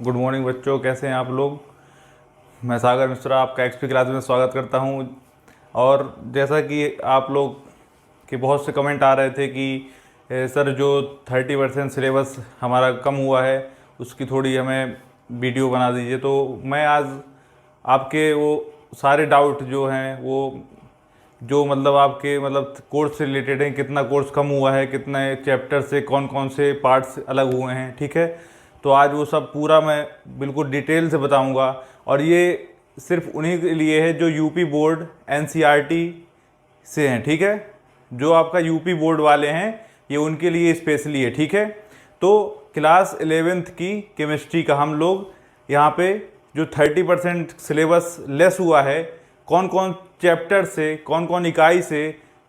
Good morning बच्चों, कैसे हैं आप लोग। मैं सागर मिश्रा आपका एक्सपी क्लास में स्वागत करता हूं। और जैसा कि आप लोग के बहुत से कमेंट आ रहे थे कि सर जो 30% सिलेबस हमारा कम हुआ है उसकी थोड़ी हमें वीडियो बना दीजिए। तो मैं आज आपके वो सारे डाउट जो हैं वो जो मतलब आपके मतलब कोर्स से रिलेटेड हैं, कितना कोर्स कम हुआ है, कितने चैप्टर से कौन कौन से पार्ट्स अलग हुए हैं, ठीक है। तो आज वो सब पूरा मैं बिल्कुल डिटेल से बताऊंगा। और ये सिर्फ उन्हीं के लिए है जो यूपी बोर्ड एनसीईआरटी से हैं, ठीक है। जो आपका यूपी बोर्ड वाले हैं ये उनके लिए स्पेशली है, ठीक है। तो क्लास 11th की केमिस्ट्री का हम लोग यहाँ पे जो 30% सिलेबस लेस हुआ है, कौन कौन चैप्टर से कौन कौन इकाई से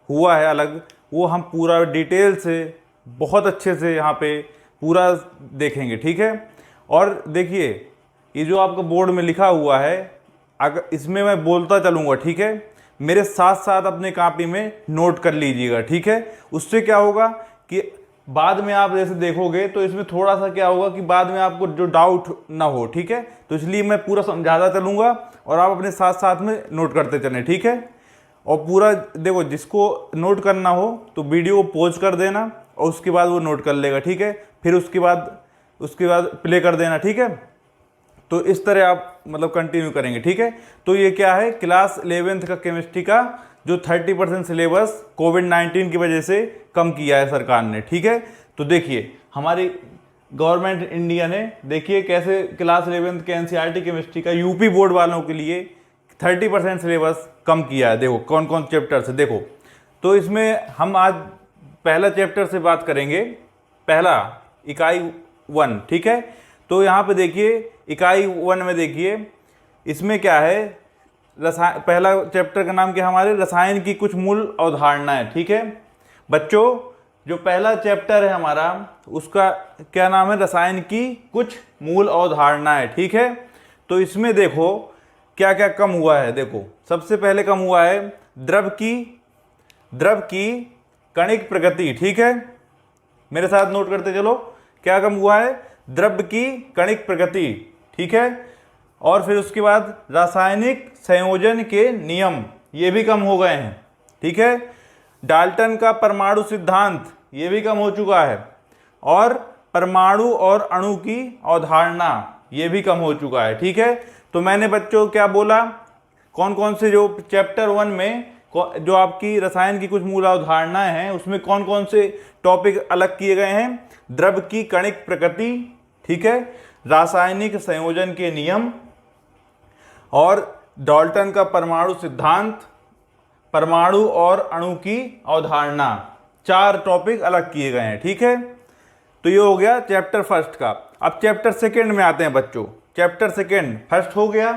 हुआ है अलग, वो हम पूरा डिटेल से बहुत अच्छे से यहाँ पे पूरा देखेंगे, ठीक है। और देखिए ये जो आपका बोर्ड में लिखा हुआ है, अगर इसमें मैं बोलता चलूँगा, ठीक है, मेरे साथ साथ अपने कॉपी में नोट कर लीजिएगा, ठीक है। उससे क्या होगा कि बाद में आप जैसे देखोगे तो इसमें थोड़ा सा क्या होगा कि बाद में आपको जो डाउट ना हो, ठीक है। तो इसलिए मैं पूरा समझाता चलूँगा और आप अपने साथ साथ में नोट करते चलें, ठीक है। और पूरा देखो, जिसको नोट करना हो तो वीडियो को पॉज कर देना और उसके बाद वो नोट कर लेगा, ठीक है। फिर उसके बाद प्ले कर देना, ठीक है। तो इस तरह आप मतलब कंटिन्यू करेंगे, ठीक है। तो ये क्या है, क्लास 11th का केमिस्ट्री का जो 30% सिलेबस कोविड-19 की वजह से कम किया है सरकार ने, ठीक है। तो देखिए हमारी गवर्नमेंट इंडिया ने देखिए कैसे क्लास 11th के एनसीईआरटी केमिस्ट्री का यूपी बोर्ड वालों के लिए 30% सिलेबस कम किया है। देखो कौन कौन चैप्टर से, देखो तो इसमें हम आज पहला चैप्टर से बात करेंगे, पहला इकाई 1, ठीक है। तो यहाँ पे देखिए इकाई 1 में देखिए इसमें क्या है, पहला चैप्टर का नाम क्या है, हमारे रसायन की कुछ मूल अवधारणाएं, ठीक है। बच्चों जो पहला चैप्टर है हमारा उसका क्या नाम है, रसायन की कुछ मूल अवधारणाएं, ठीक है। तो इसमें देखो क्या क्या कम हुआ है। देखो सबसे पहले कम हुआ है द्रव की कणिक प्रकृति, ठीक है। मेरे साथ नोट करते चलो, क्या कम हुआ है, द्रव की कणिक प्रकृति, ठीक है। और फिर उसके बाद रासायनिक संयोजन के नियम, ये भी कम हो गए हैं, ठीक है। डाल्टन का परमाणु सिद्धांत ये भी कम हो चुका है। और परमाणु और अणु की अवधारणा ये भी कम हो चुका है, ठीक है। तो मैंने बच्चों क्या बोला, कौन कौन से जो चैप्टर 1 में जो आपकी रसायन की कुछ मूल अवधारणाएं हैं उसमें कौन कौन से टॉपिक अलग किए गए हैं, द्रव की कणिक प्रकृति, ठीक है, रासायनिक संयोजन के नियम और डाल्टन का परमाणु सिद्धांत, परमाणु और अणु की अवधारणा, 4 टॉपिक अलग किए गए हैं, ठीक है। तो ये हो गया चैप्टर 1 का। अब चैप्टर 2 में आते हैं बच्चों। चैप्टर 2 फर्स्ट हो गया,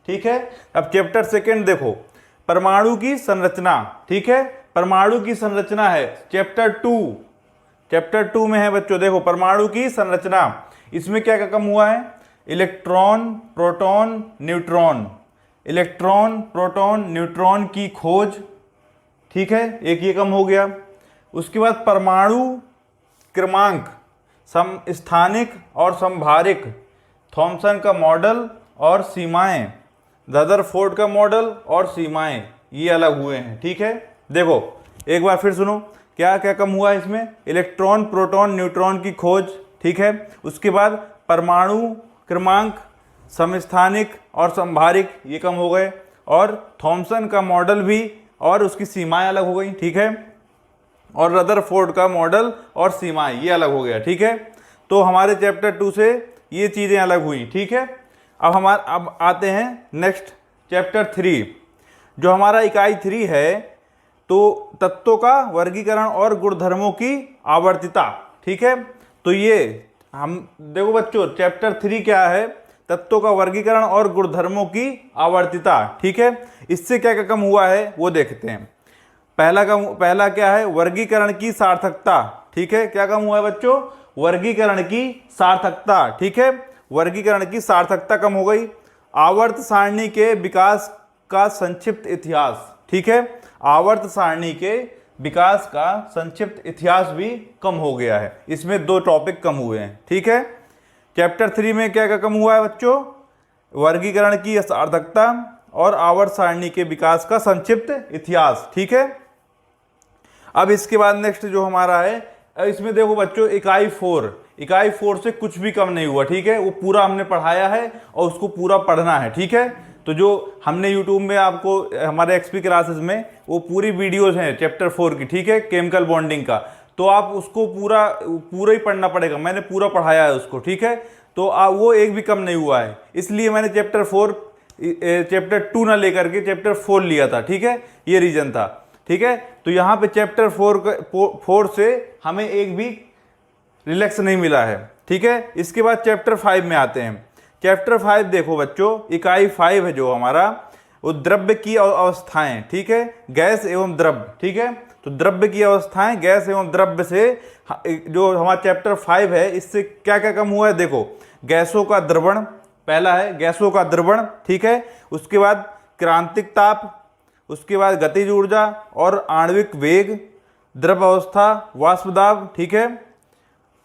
ठीक है। अब चैप्टर 2 देखो, परमाणु की संरचना, ठीक है। परमाणु की संरचना है चैप्टर 2 में है बच्चों। देखो परमाणु की संरचना, इसमें क्या क्या कम हुआ है, electron proton neutron, electron proton neutron की खोज, ठीक है, एक ये कम हो गया। उसके बाद परमाणु क्रमांक, समस्थानिक और संभारिक, थॉमसन का मॉडल और सीमाएं, रदरफोर्ड का मॉडल और सीमाएं, ये अलग हुए हैं, ठीक है। देखो एक बार फिर सुनो क्या क्या कम हुआ है इसमें, इलेक्ट्रॉन प्रोटॉन न्यूट्रॉन की खोज, ठीक है। उसके बाद परमाणु क्रमांक, समस्थानिक और संभारिक ये कम हो गए, और थॉमसन का मॉडल भी और उसकी सीमाएं अलग हो गई, ठीक है। और रदरफोर्ड का मॉडल और सीमाएं ये अलग हो गया, ठीक है। तो हमारे चैप्टर 2 से ये चीज़ें अलग हुई, ठीक है। अब आते हैं नेक्स्ट चैप्टर 3, जो हमारा इकाई 3 है, तो तत्वों का वर्गीकरण और गुणधर्मों की आवर्तिता, ठीक है। तो ये हम देखो बच्चों चैप्टर 3 क्या है, तत्वों का वर्गीकरण और गुणधर्मों की आवर्तिता, ठीक है। इससे क्या क्या कम हुआ है वो देखते हैं। पहला क्या है, वर्गीकरण की सार्थकता, ठीक है। क्या कम हुआ है बच्चों, वर्गीकरण की सार्थकता, ठीक है। वर्गीकरण की सार्थकता कम हो गई। आवर्त सारणी के विकास का संक्षिप्त इतिहास, ठीक है। आवर्त सारणी के विकास का संक्षिप्त इतिहास भी कम हो गया है, इसमें 2 टॉपिक कम हुए हैं, ठीक है। चैप्टर 3 में क्या क्या कम हुआ है बच्चों? वर्गीकरण की सार्थकता और आवर्त सारणी के विकास का संक्षिप्त इतिहास। ठीक है, अब इसके बाद नेक्स्ट जो हमारा है, इसमें देखो बच्चों इकाई 4 से कुछ भी कम नहीं हुआ। ठीक है, वो पूरा हमने पढ़ाया है और उसको पूरा पढ़ना है। ठीक है, तो जो हमने यूट्यूब में आपको हमारे एक्सपी क्लासेस में वो पूरी वीडियोस हैं चैप्टर 4 की। ठीक है, केमिकल बॉन्डिंग का, तो आप उसको पूरा ही पढ़ना पड़ेगा। मैंने पूरा पढ़ाया है उसको। ठीक है, तो वो एक भी कम नहीं हुआ है, इसलिए मैंने चैप्टर 2 ना लेकर के चैप्टर 4 लिया था। ठीक है, ये रीजन था। ठीक है, तो यहाँ पे चैप्टर 4 से हमें एक भी रिलैक्स नहीं मिला है। ठीक है, इसके बाद चैप्टर 5 में आते हैं। चैप्टर 5 देखो बच्चों, इकाई 5 है जो हमारा, वो द्रव्य की अवस्थाएं। ठीक है, गैस एवं द्रव्य। ठीक है, तो द्रव्य की अवस्थाएं, गैस एवं द्रव्य से जो हमारा चैप्टर 5 है, इससे क्या क्या कम हुआ है? देखो, गैसों का द्रवण पहला है, गैसों का द्रवण। ठीक है, उसके बाद क्रांतिक ताप, उसके बाद गतिज ऊर्जा और आणविक वेग, द्रव अवस्था, वाष्प दाब। ठीक है,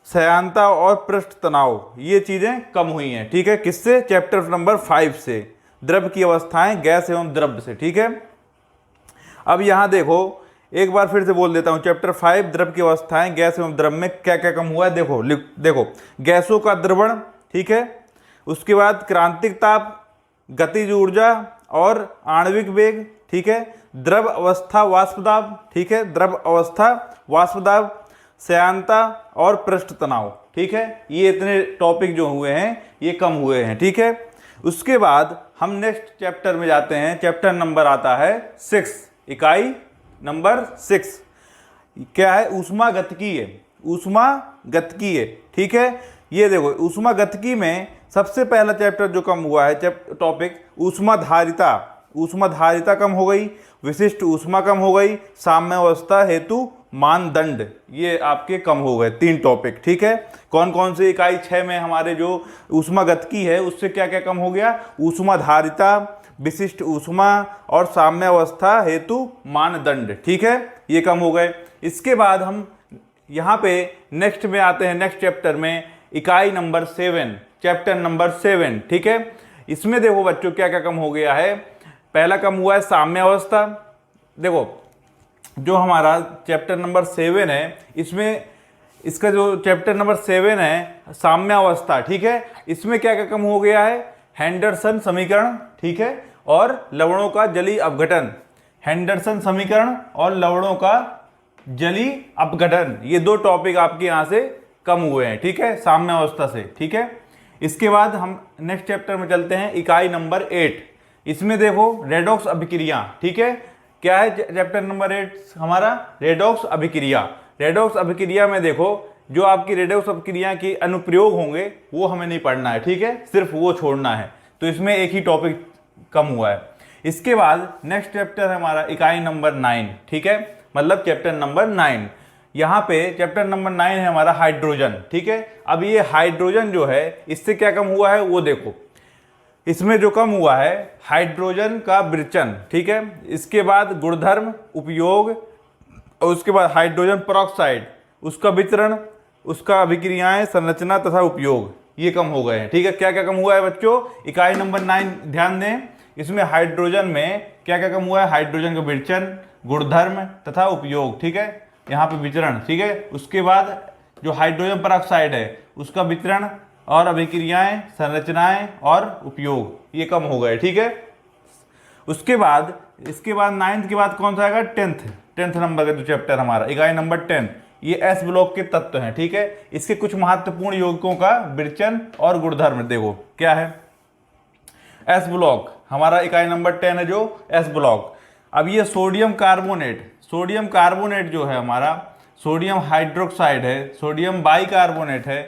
श्यानता और पृष्ठ तनाव, ये चीजें कम हुई हैं। ठीक है, किससे? चैप्टर नंबर 5 से, द्रव की अवस्थाएं, गैस एवं द्रव्य से। ठीक है, अब यहां देखो, एक बार फिर से बोल देता हूं, चैप्टर 5 द्रव की अवस्थाएं, गैस एवं द्रव्य में क्या क्या कम हुआ है? देखो गैसों का द्रवण। ठीक है, उसके बाद क्रांतिक ताप, गतिज ऊर्जा और आणविक वेग। ठीक है, द्रव अवस्था, वाष्प दाब। ठीक है, द्रव अवस्था, वाष्प दाब, श्यानता और पृष्ठ तनाव। ठीक है, ये इतने टॉपिक जो हुए हैं ये कम हुए हैं। ठीक है, उसके बाद हम नेक्स्ट चैप्टर में जाते हैं। चैप्टर नंबर आता है 6, इकाई नंबर 6 क्या है? ऊष्मागतिकीय। ऊष्मागतिकीय। ठीक है, ये देखो ऊष्मागतिकी में सबसे पहला चैप्टर जो कम हुआ है टॉपिक, ऊष्माधारिता। ऊष्माधारिता कम हो गई, विशिष्ट ऊष्मा कम हो गई, साम्यावस्था हेतु मानदंड, ये आपके कम हो गए 3 टॉपिक। ठीक है, कौन कौन से? इकाई 6 में हमारे जो ऊष्मागतिकी है उससे क्या क्या कम हो गया? ऊष्माधारिता, विशिष्ट ऊष्मा और साम्यावस्था हेतु मानदंड। ठीक है, ये कम हो गए। इसके बाद हम यहाँ पे नेक्स्ट में आते हैं, नेक्स्ट चैप्टर में, इकाई नंबर 7, चैप्टर नंबर 7। ठीक है, इसमें देखो बच्चों क्या क्या कम हो गया है। पहला कम हुआ है साम्यावस्था। देखो जो हमारा चैप्टर नंबर 7 है, इसमें इसका जो चैप्टर नंबर 7 है साम्यावस्था। ठीक है, इसमें क्या क्या कम हो गया है? हेंडरसन समीकरण। ठीक है, और लवणों का जलीय अपघटन। हेंडरसन समीकरण और लवणों का जलीय अपघटन, ये 2 टॉपिक आपके यहाँ से कम हुए हैं। ठीक है, साम्यावस्था से। ठीक है, इसके बाद हम नेक्स्ट चैप्टर में चलते हैं, इकाई नंबर 8। इसमें देखो रेडॉक्स अभिक्रिया। ठीक है, क्या है चैप्टर नंबर 8 हमारा? रेडॉक्स अभिक्रिया। रेडॉक्स अभिक्रिया में देखो जो आपकी रेडॉक्स अभिक्रिया के अनुप्रयोग होंगे वो हमें नहीं पढ़ना है। ठीक है, सिर्फ वो छोड़ना है, तो इसमें एक ही टॉपिक कम हुआ है। इसके बाद नेक्स्ट चैप्टर है हमारा इकाई नंबर 9। ठीक है, मतलब चैप्टर नंबर 9। यहाँ पे चैप्टर नंबर 9 है हमारा हाइड्रोजन। ठीक है, अब ये हाइड्रोजन जो है इससे क्या कम हुआ है वो देखो, इसमें जो कम हुआ है हाइड्रोजन का विरचन। ठीक है, इसके बाद गुणधर्म, उपयोग, और उसके बाद हाइड्रोजन पेरोक्साइड, उसका वितरण, उसका अभिक्रियाएं, संरचना तथा उपयोग, ये कम हो गए हैं। ठीक है, क्या क्या कम हुआ है बच्चों? इकाई नंबर 9 ध्यान दें, इसमें हाइड्रोजन में क्या क्या कम हुआ है? हाइड्रोजन का विरचन, गुणधर्म तथा उपयोग। ठीक है, यहाँ पे वितरण। ठीक है, उसके बाद जो हाइड्रोजन पेरोक्साइड है उसका वितरण और अभिक्रियाएं, संरचनाएं और उपयोग, ये कम हो गए। ठीक है, उसके बाद इसके बाद 9th के बाद कौन सा आएगा? 10th नंबर का जो चैप्टर हमारा, इकाई नंबर 10, ये एस ब्लॉक के तत्व हैं। ठीक है, इसके कुछ महत्वपूर्ण यौगिकों का विरचन और गुणधर्म देखो क्या है। एस ब्लॉक हमारा इकाई नंबर 10 है जो एस ब्लॉक। अब ये सोडियम कार्बोनेट जो है हमारा, सोडियम हाइड्रोक्साइड है, सोडियम बाइकार्बोनेट है,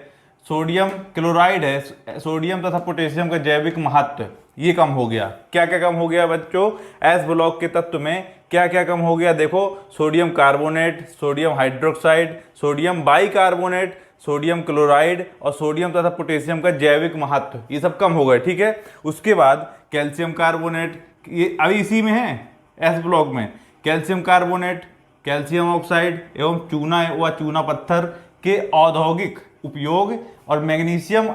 सोडियम क्लोराइड है, सोडियम तथा पोटेशियम का जैविक महत्व, ये कम हो गया। क्या क्या कम हो गया बच्चों? एस ब्लॉक के तत्व में क्या क्या कम हो गया? देखो sodium carbonate, sodium hydroxide, sodium bicarbonate, sodium chloride और सोडियम तथा पोटेशियम का जैविक महत्व, ये सब कम हो गए। ठीक है, उसके बाद कैल्शियम कार्बोनेट, ये अभी इसी में है एस ब्लॉक में, कैल्शियम कार्बोनेट, कैल्शियम ऑक्साइड एवं चूना व चूना पत्थर के औद्योगिक उपयोग और मैग्नीशियम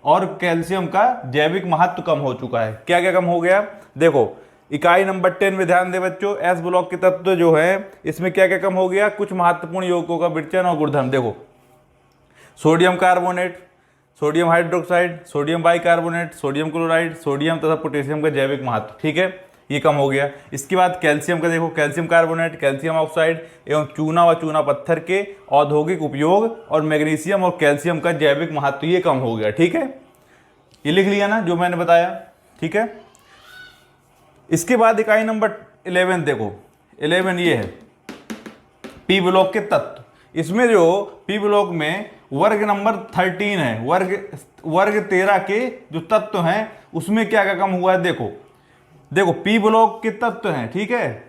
और कैल्शियम का जैविक महत्व कम हो चुका है। क्या क्या कम हो गया, देखो इकाई नंबर 10 में ध्यान दे बच्चों, एस ब्लॉक के तत्व जो है इसमें क्या क्या कम हो गया, कुछ महत्वपूर्ण यौगिकों का विचलन और गुणधर्म। देखो sodium carbonate, sodium hydroxide, sodium bicarbonate, sodium chloride, sodium तथा पोटेशियम का जैविक महत्व, ठीक है, ये कम हो गया। इसके बाद कैल्शियम का देखो, कैल्शियम कार्बोनेट, कैल्शियम ऑक्साइड एवं चूना व चूना पत्थर के औद्योगिक उपयोग और मैग्नीशियम और कैल्शियम का जैविक महत्व ये कम हो गया, ठीक है, ये लिख लिया ना जो मैंने बताया, ठीक है। इसके बाद इकाई नंबर 11 देखो, 11 ये है पी ब्लॉक के तत्व। इसमें जो पी ब्लॉक में वर्ग नंबर 13 है, वर्ग 13 के जो तत्व हैं उसमें क्या क्या कम हुआ है, देखो पी ब्लॉक के तत्व हैं, ठीक है,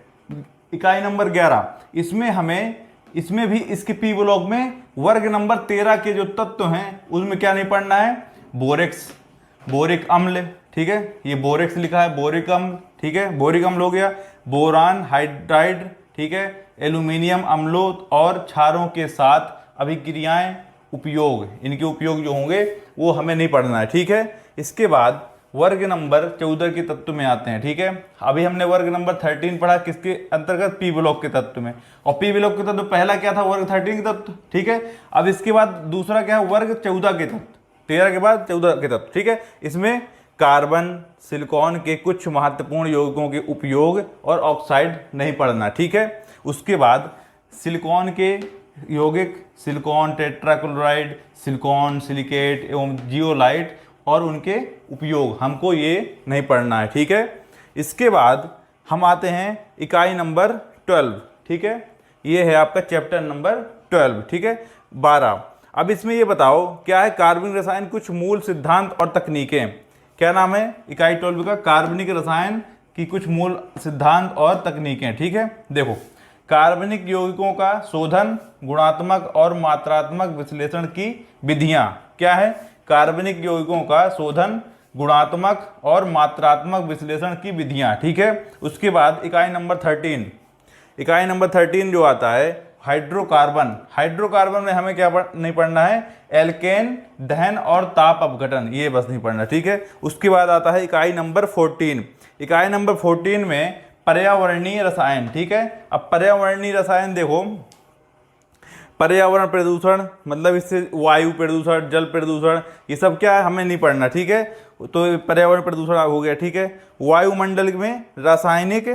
इकाई नंबर 11, इसमें भी इसके पी ब्लॉक में वर्ग नंबर 13 के जो तत्व हैं उसमें क्या नहीं पढ़ना है, बोरिक अम्ल, ठीक है, ये बोरेक्स लिखा है, बोरिक अम्ल, ठीक है, बोरिक अम्ल हो गया, बोरान हाइड्राइड, ठीक है, एल्यूमिनियम अम्लों और क्षारों के साथ अभिक्रियाएं उपयोग, इनके उपयोग जो होंगे वो हमें नहीं पढ़ना है, ठीक है। इसके बाद वर्ग नंबर 14 के तत्व में आते हैं, ठीक है। अभी हमने वर्ग नंबर 13 पढ़ा किसके अंतर्गत, पी ब्लॉक के तत्व में, और पी ब्लॉक के तत्व पहला क्या था, वर्ग 13 के तत्व, ठीक है। अब इसके बाद दूसरा क्या है, वर्ग 14 के तत्व, 13 के बाद 14 के तत्व, ठीक है। इसमें कार्बन सिलिकॉन के कुछ महत्वपूर्ण यौगिकों के उपयोग और ऑक्साइड नहीं पढ़ना, ठीक है। उसके बाद सिलिकॉन के यौगिक, सिलिकॉन टेट्राक्लोराइड, सिलिकॉन सिलिकेट एवं जियोलाइट और उनके उपयोग हमको ये नहीं पढ़ना है, ठीक है। इसके बाद हम आते हैं इकाई नंबर 12, ठीक है, ये है आपका चैप्टर नंबर 12, ठीक है, 12। अब इसमें ये बताओ क्या है, कार्बनिक रसायन कुछ मूल सिद्धांत और तकनीकें, क्या नाम है इकाई 12 का, कार्बनिक रसायन की कुछ मूल सिद्धांत और तकनीकें, ठीक है। देखो कार्बनिक यौगिकों का शोधन, गुणात्मक और मात्रात्मक विश्लेषण की विधियां, क्या है, कार्बनिक यौगिकों का शोधन, गुणात्मक और मात्रात्मक विश्लेषण की विधियां, ठीक है। उसके बाद इकाई नंबर 13 जो आता है हाइड्रोकार्बन में हमें क्या नहीं पढ़ना है, एल्केन दहन और ताप अपघटन, ये बस नहीं पढ़ना, ठीक है। उसके बाद आता है इकाई नंबर 14 में पर्यावरणीय रसायन, ठीक है। अब पर्यावरणीय रसायन देखो, पर्यावरण प्रदूषण मतलब इससे वायु प्रदूषण, जल प्रदूषण, ये सब क्या है हमें नहीं पढ़ना, ठीक है। तो पर्यावरण प्रदूषण हो गया, ठीक है। वायुमंडल में रासायनिक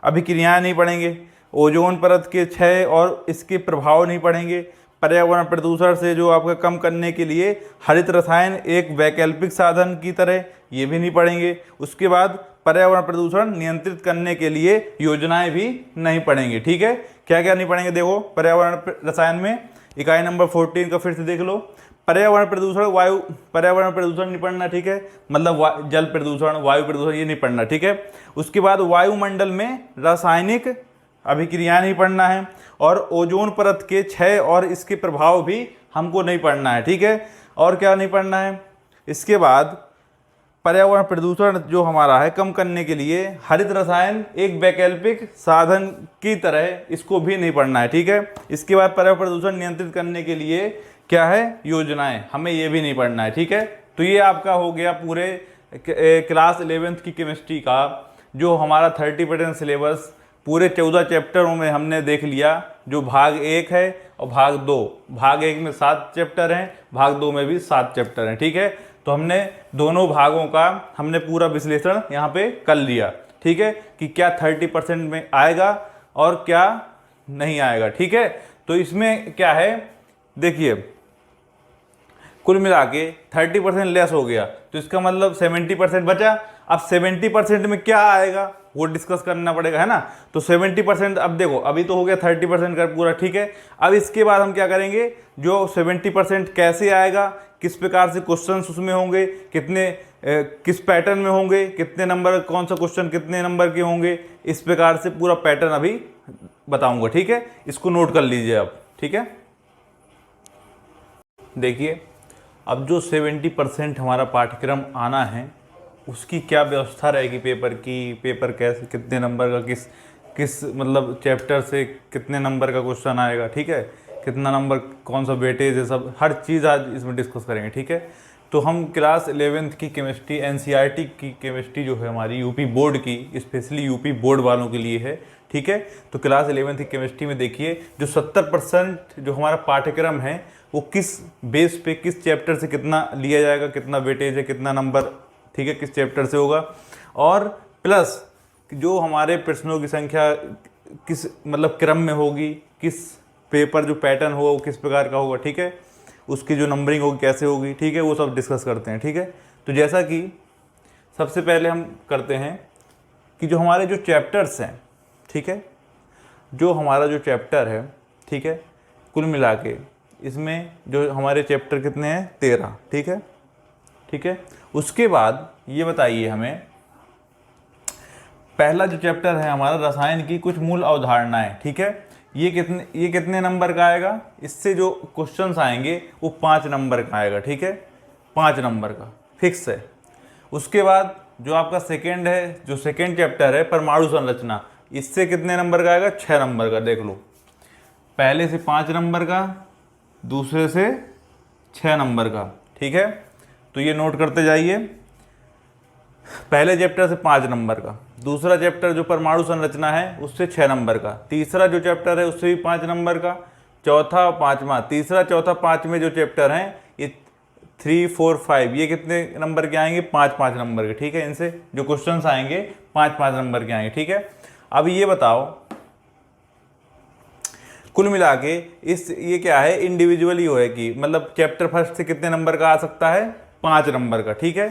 अभिक्रियाएं नहीं पढ़ेंगे, ओजोन परत के क्षय और इसके प्रभाव नहीं पढ़ेंगे। पर्यावरण प्रदूषण से जो आपका कम करने के लिए हरित रसायन एक वैकल्पिक साधन की तरह, ये भी नहीं पढ़ेंगे। उसके बाद पर्यावरण प्रदूषण नियंत्रित करने के लिए योजनाएं भी नहीं पढ़ेंगे, ठीक है। क्या क्या नहीं पढ़ेंगे, देखो पर्यावरण रसायन में इकाई नंबर 14 का फिर से देख लो, पर्यावरण प्रदूषण नहीं पढ़ना, ठीक है, मतलब जल प्रदूषण, वायु प्रदूषण ये नहीं पढ़ना, ठीक है। उसके बाद वायुमंडल में रासायनिक अभिक्रिया नहीं पढ़ना है, और ओजोन परत के क्षय और इसके प्रभाव भी हमको नहीं पढ़ना है, ठीक है। और क्या नहीं पढ़ना है, इसके बाद पर्यावरण प्रदूषण जो हमारा है कम करने के लिए हरित रसायन एक वैकल्पिक साधन की तरह, इसको भी नहीं पढ़ना है, ठीक है। इसके बाद पर्यावरण प्रदूषण नियंत्रित करने के लिए क्या है, योजनाएं, हमें ये भी नहीं पढ़ना है, ठीक है। तो ये आपका हो गया पूरे क्लास 11th की केमिस्ट्री का जो हमारा 30% सिलेबस पूरे 14 चैप्टरों में हमने देख लिया, जो भाग 1 है और भाग 2। भाग 1 में 7 चैप्टर हैं, भाग 2 में भी 7 चैप्टर हैं, ठीक है। तो हमने दोनों भागों का हमने पूरा विश्लेषण यहाँ पे कर लिया, ठीक है, कि क्या 30% में आएगा और क्या नहीं आएगा, ठीक है। तो इसमें क्या है, देखिए कुल मिला के 30% लेस हो गया, तो इसका मतलब 70% बचा। अब 70% में क्या आएगा वो डिस्कस करना पड़ेगा, है ना। तो 70% अब देखो, अभी तो हो गया 30% का पूरा, ठीक है। अब इसके बाद हम क्या करेंगे, जो 70% कैसे आएगा, किस प्रकार से क्वेश्चंस उसमें होंगे, किस पैटर्न में होंगे, कितने नंबर, कौन सा क्वेश्चन कितने नंबर के होंगे, इस प्रकार से पूरा पैटर्न अभी बताऊंगा, ठीक है। इसको नोट कर लीजिए आप, ठीक है। देखिए अब जो 70% हमारा पाठ्यक्रम आना है उसकी क्या व्यवस्था रहेगी पेपर की, पेपर कैसे, कितने नंबर का, किस मतलब चैप्टर से कितने नंबर का क्वेश्चन आएगा, ठीक है, कितना नंबर, कौन सा वेटेज है, सब हर चीज़ आज इसमें डिस्कस करेंगे, ठीक है। तो हम क्लास 11th की केमिस्ट्री एनसीईआरटी की केमिस्ट्री जो है हमारी यूपी बोर्ड की, स्पेशली यूपी बोर्ड वालों के लिए है, ठीक है। तो क्लास 11th की केमिस्ट्री में देखिए जो 70% जो हमारा पाठ्यक्रम है वो किस बेस पे, किस चैप्टर से कितना लिया जाएगा, कितना वेटेज है, कितना नंबर, ठीक है, किस चैप्टर से होगा, और प्लस जो हमारे प्रश्नों की संख्या किस मतलब क्रम में होगी, किस पेपर जो पैटर्न होगा वो किस प्रकार का होगा, ठीक है, उसकी जो नंबरिंग होगी कैसे होगी, ठीक है, वो सब डिस्कस करते हैं, ठीक है। तो जैसा कि सबसे पहले हम करते हैं कि जो हमारे जो चैप्टर्स हैं, ठीक है, जो हमारा जो चैप्टर है, ठीक है, कुल मिला के इसमें जो हमारे चैप्टर कितने हैं 13, ठीक है, ठीक है। उसके बाद ये बताइए हमें, पहला जो चैप्टर है हमारा रसायन की कुछ मूल अवधारणाएं, ठीक है, ये कितने नंबर का आएगा, इससे जो क्वेश्चंस आएंगे वो 5 नंबर का आएगा, ठीक है, 5 नंबर का फिक्स है। उसके बाद जो आपका सेकेंड है, जो सेकेंड चैप्टर है परमाणु संरचना, इससे कितने नंबर का आएगा, 6 नंबर का। देख लो, पहले से 5 नंबर का, दूसरे से 6 नंबर का, ठीक है। तो ये नोट करते जाइए, पहले चैप्टर से 5 नंबर का, दूसरा चैप्टर जो परमाणु संरचना है उससे 6 नंबर का, तीसरा जो चैप्टर है उससे भी 5 नंबर का, चौथा पांचवा, तीसरा चौथा पांचवें जो चैप्टर हैं ये 3, 4, 5 ये कितने नंबर के आएंगे, 5-5 नंबर के, ठीक है। इनसे जो क्वेश्चंस आएंगे 5-5 नंबर के आएंगे, ठीक है। अब ये बताओ कुल मिला के ये क्या है, इंडिविजुअली हो है कि मतलब चैप्टर फर्स्ट से कितने नंबर का आ सकता है, 5 नंबर का, ठीक है,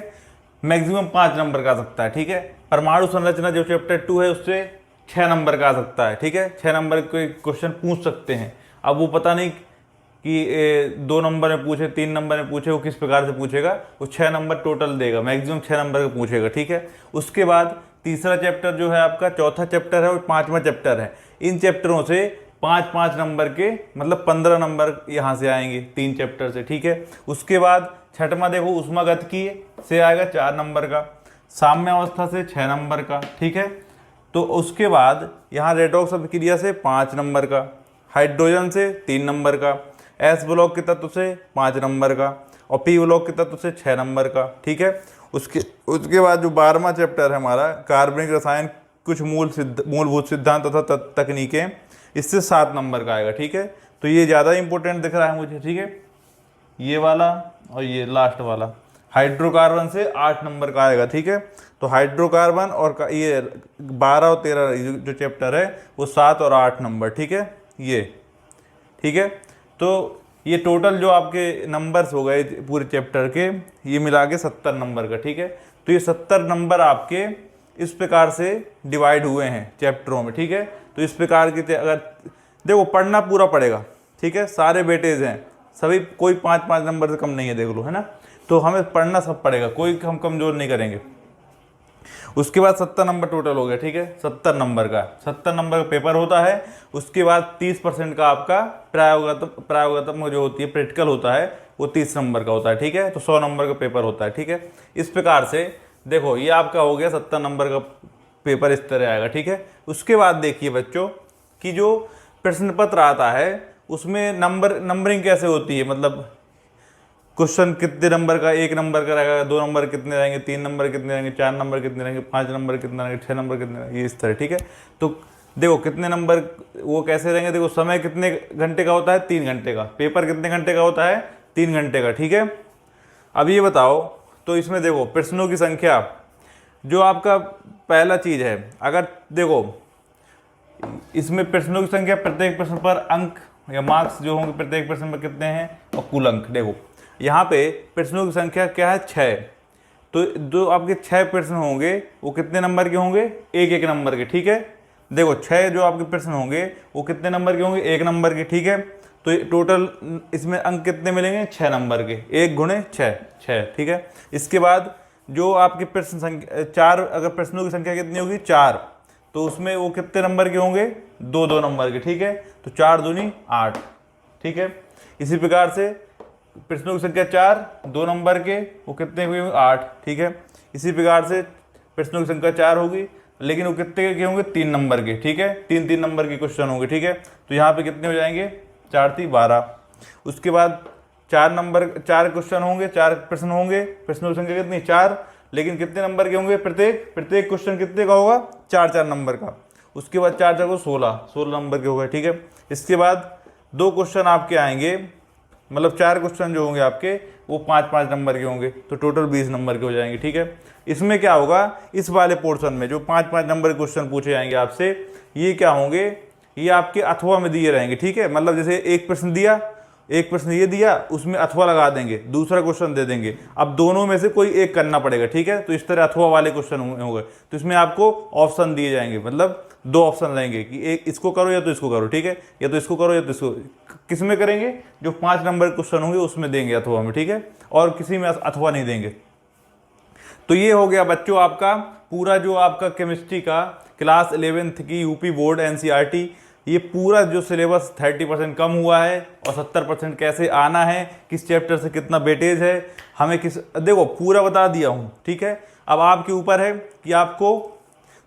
मैक्सिमम 5 नंबर का आ सकता है, ठीक है। परमाणु संरचना जो चैप्टर 2 है उससे 6 नंबर का आ सकता है, ठीक है, 6 नंबर के क्वेश्चन पूछ सकते हैं। अब वो पता नहीं कि 2 नंबर में पूछे, 3 नंबर में पूछे, वो किस प्रकार से पूछेगा, वो 6 नंबर टोटल देगा, मैक्सिमम 6 नंबर का पूछेगा, ठीक है। उसके बाद तीसरा चैप्टर जो है आपका, चौथा चैप्टर है और 5वां चैप्टर है, इन चैप्टरों से 5-5 नंबर के मतलब 15 नंबर यहाँ से आएंगे 3 चैप्टर से, ठीक है। उसके बाद छठवां देखो उष्मागतिकी से आएगा 4 नंबर का, साम्य अवस्था से 6 नंबर का, ठीक है। तो उसके बाद यहाँ रेडॉक्स अभिक्रिया से 5 नंबर का, हाइड्रोजन से 3 नंबर का, एस ब्लॉक के तत्व से 5 नंबर का और पी ब्लॉक के तत्व से 6 नंबर का, ठीक है। उसके बाद जो 12वां चैप्टर है हमारा कार्बनिक रसायन कुछ मूलभूत सिद्धांत तथा तकनीकें, इससे 7 नंबर का आएगा, ठीक है। तो ये ज़्यादा इंपॉर्टेंट दिख रहा है मुझे, ठीक है, ये वाला और ये लास्ट वाला। हाइड्रोकार्बन से 8 नंबर का आएगा, ठीक है। तो हाइड्रोकार्बन और ये 12 और 13 जो चैप्टर है वो 7 और 8 नंबर, ठीक है, ये, ठीक है। तो ये टोटल जो आपके नंबर्स हो गए पूरे चैप्टर के, ये मिला के 70 नंबर का, ठीक है। तो ये 70 नंबर आपके इस प्रकार से डिवाइड हुए हैं चैप्टरों में, ठीक है। तो इस प्रकार की अगर देखो पढ़ना पूरा पड़ेगा, ठीक है, सारे वेटेज हैं सभी, कोई 5-5 नंबर से कम नहीं है, देख लो, है ना। तो हमें पढ़ना सब पड़ेगा, कोई हम कमज़ोर नहीं करेंगे। उसके बाद 70 नंबर टोटल हो गया, ठीक है, 70 नंबर का 70 नंबर का पेपर होता है। उसके बाद 30% का आपका प्रायोगात्मक जो होती है प्रैक्टिकल होता है वो 30 नंबर का होता है, ठीक है। तो 100 नंबर का पेपर होता है, ठीक है। इस प्रकार से देखो ये आपका हो गया 70 नंबर का पेपर, इस तरह आएगा, ठीक है। उसके बाद देखिए बच्चों कि जो प्रश्न पत्र आता है उसमें नंबरिंग कैसे होती है, मतलब क्वेश्चन कितने नंबर का, 1 नंबर का रहेगा, 2 नंबर कितने रहेंगे, 3 नंबर कितने रहेंगे, 4 नंबर कितने रहेंगे, 5 नंबर कितने रहेंगे, 6 नंबर कितने रहेंगे, ये इस तरह, ठीक है। तो देखो कितने नंबर वो कैसे रहेंगे, देखो समय कितने घंटे का होता है, 3 घंटे का, पेपर कितने घंटे का होता है, 3 घंटे का, ठीक है। अब ये बताओ, तो इसमें देखो प्रश्नों की संख्या जो आपका पहला चीज़ है, अगर देखो इसमें प्रश्नों की संख्या प्रत्येक प्रश्न पर अंक या मार्क्स जो होंगे प्रत्येक प्रश्न पर कितने हैं और कुल अंक, देखो यहाँ पे प्रश्नों की संख्या क्या है, 6। तो जो आपके 6 प्रश्न होंगे वो कितने नंबर के होंगे, 1-1 नंबर के, ठीक है। देखो 6 जो आपके प्रश्न होंगे वो कितने नंबर के होंगे, 1 नंबर के, ठीक है। तो टोटल इसमें अंक कितने मिलेंगे, 6 नंबर के, 1 गुणे 6, ठीक है। इसके बाद जो आपके प्रश्न संख्या 4, अगर प्रश्नों की संख्या कितनी होगी 4, तो उसमें वो कितने नंबर के होंगे, 2-2 नंबर के, ठीक है। तो 4 दूनी 8, ठीक है। इसी प्रकार से प्रश्नों की संख्या 4, 2 नंबर के, वो कितने हुए 8, ठीक है। इसी प्रकार से प्रश्नों की संख्या 4 होगी, लेकिन वो कितने के होंगे, 3 नंबर के, ठीक है, 3-3 नंबर के क्वेश्चन होंगे, ठीक है। तो यहाँ पे कितने हो जाएंगे, 4 × 3 = 12। उसके बाद चार क्वेश्चन होंगे, 4 प्रश्न होंगे। प्रश्नों की संख्या कितनी? 4। लेकिन कितने नंबर के होंगे? प्रत्येक क्वेश्चन कितने का होगा? 4 नंबर का। उसके बाद 4 को 16 नंबर के हो गए, ठीक है। इसके बाद 2 क्वेश्चन आपके आएंगे, मतलब 4 क्वेश्चन जो होंगे आपके वो 5 नंबर के होंगे, तो टोटल 20 नंबर के हो जाएंगे, ठीक है। इसमें क्या होगा, इस वाले पोर्शन में जो 5 नंबर के क्वेश्चन पूछे जाएंगे आपसे, ये क्या होंगे, ये आपके अथवा में दिए रहेंगे, ठीक है। मतलब जैसे एक प्रश्न ये दिया, उसमें अथवा लगा देंगे, दूसरा क्वेश्चन दे देंगे। अब दोनों में से कोई एक करना पड़ेगा, ठीक है। तो इस तरह अथवा वाले क्वेश्चन होंगे, तो इसमें आपको ऑप्शन दिए जाएंगे, मतलब 2 ऑप्शन रहेंगे कि एक इसको करो या तो इसको करो, ठीक है। या तो इसको करो या तो इसको। किस में करेंगे? जो 5 नंबर क्वेश्चन होंगे उसमें देंगे, अथवा में, ठीक है। और किसी में अथवा नहीं देंगे। तो ये हो गया बच्चों आपका पूरा जो आपका केमिस्ट्री का क्लास 11th की यूपी बोर्ड एनसीईआरटी, ये पूरा जो सिलेबस 30% कम हुआ है और 70% कैसे आना है, किस चैप्टर से कितना वेटेज है, हमें किस, देखो पूरा बता दिया हूँ, ठीक है। अब आपके ऊपर है कि आपको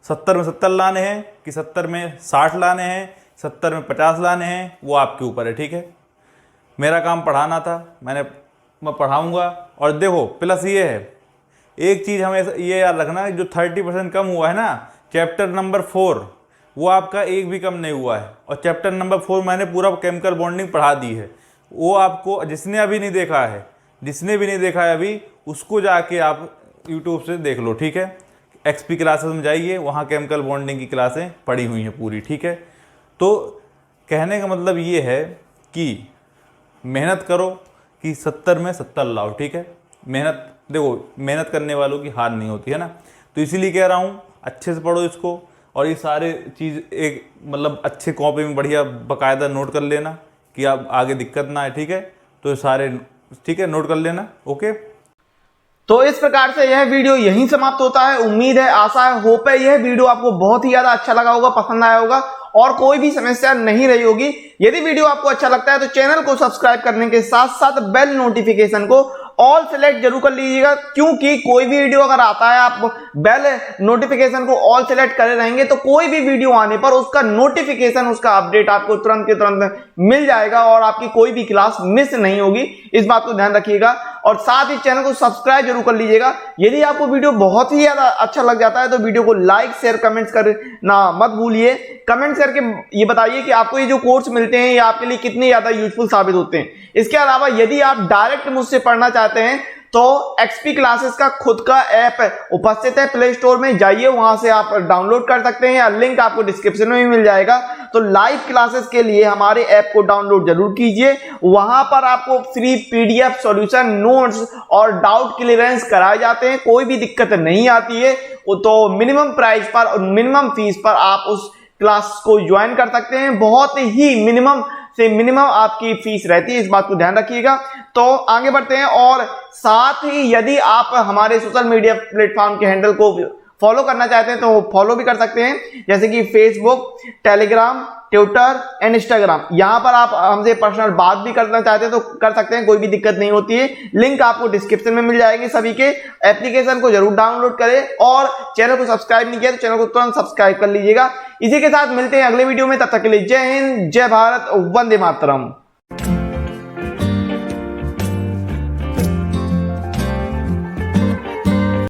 70 में 70 लाने हैं कि 70 में 60 लाने हैं, 70 में 50 लाने हैं, वो आपके ऊपर है, ठीक है। मेरा काम पढ़ाना था, मैं पढ़ाऊँगा। और देखो प्लस ये है, एक चीज़ हमें ये याद रखना है, जो 30% कम हुआ है ना, चैप्टर नंबर 4 वो आपका एक भी कम नहीं हुआ है। और चैप्टर नंबर 4 मैंने पूरा केमिकल बॉन्डिंग पढ़ा दी है। वो आपको जिसने भी नहीं देखा है अभी, उसको जाके आप यूट्यूब से देख लो, ठीक है। एक्सपी क्लासेस में जाइए, वहाँ केमिकल बॉन्डिंग की क्लासें पढ़ी हुई हैं पूरी, ठीक है। तो कहने का मतलब ये है कि मेहनत करो कि 70 में 70 लाओ, ठीक है। मेहनत करने वालों की हार नहीं होती है ना। तो इसीलिए कह रहा हूँ अच्छे से पढ़ो इसको, और ये सारे चीज़ एक मतलब अच्छे कॉपी में बढ़िया बाकायदा नोट कर लेना कि आप आगे दिक्कत ना आए, ठीक है। तो ये सारे ठीक है, नोट कर लेना, ओके। तो इस प्रकार से यह वीडियो यहीं समाप्त होता है। उम्मीद है, आशा है, होप है यह वीडियो आपको बहुत ही ज्यादा अच्छा लगा होगा, पसंद आया होगा और कोई भी समस्या नहीं रही होगी। यदि वीडियो आपको अच्छा लगता है तो चैनल को सब्सक्राइब करने के साथ साथ बेल नोटिफिकेशन को ऑल सेलेक्ट जरूर कर लीजिएगा, क्योंकि कोई भी वीडियो अगर आता है आप बेल नोटिफिकेशन को ऑल सेलेक्ट करे रहेंगे तो कोई भी वीडियो आने पर उसका नोटिफिकेशन, उसका अपडेट आपको तुरंत के तुरंत मिल जाएगा और आपकी कोई भी क्लास मिस नहीं होगी। इस बात को ध्यान रखिएगा और साथ ही चैनल को सब्सक्राइब जरूर कर लीजिएगा। यदि आपको वीडियो बहुत ही ज्यादा अच्छा लग जाता है तो वीडियो को लाइक शेयर कमेंट्स करना मत भूलिए। कमेंट्स करके ये बताइए कि आपको ये जो कोर्स मिलते हैं ये आपके लिए कितने ज्यादा यूजफुल साबित होते हैं। इसके अलावा यदि आप डायरेक्ट मुझसे पढ़ना चाहते हैं तो एक्सपी क्लासेस का खुद का ऐप उपस्थित है, प्ले स्टोर में जाइए, वहां से आप डाउनलोड कर सकते हैं या लिंक आपको डिस्क्रिप्शन में भी मिल जाएगा। तो लाइव क्लासेस के लिए हमारे ऐप को डाउनलोड जरूर कीजिए। वहां पर आपको फ्री पीडीएफ सॉल्यूशन, नोट्स और डाउट क्लियरेंस कराए जाते हैं, कोई भी दिक्कत नहीं आती है। तो मिनिमम प्राइस पर और मिनिमम फीस पर आप उस क्लास को ज्वाइन कर सकते हैं। बहुत ही मिनिमम से मिनिमम आपकी फीस रहती है, इस बात को ध्यान रखिएगा। तो आगे बढ़ते हैं और साथ ही यदि आप हमारे सोशल मीडिया प्लेटफॉर्म के हैंडल को फॉलो करना चाहते हैं तो फॉलो भी कर सकते हैं, जैसे कि Facebook, Telegram, Twitter and Instagram. यहां पर आप हमसे पर्सनल बात भी करना चाहते हैं तो कर सकते हैं, कोई भी दिक्कत नहीं होती है। लिंक आपको डिस्क्रिप्शन में मिल जाएगी सभी के। एप्लीकेशन को जरूर डाउनलोड करें और चैनल को सब्सक्राइब नहीं किया तो चैनल को तुरंत सब्सक्राइब कर लीजिएगा। इसी के साथ मिलते हैं अगले वीडियो में, तब तक के लिए जय हिंद, जय भारत, वंदे मातरम।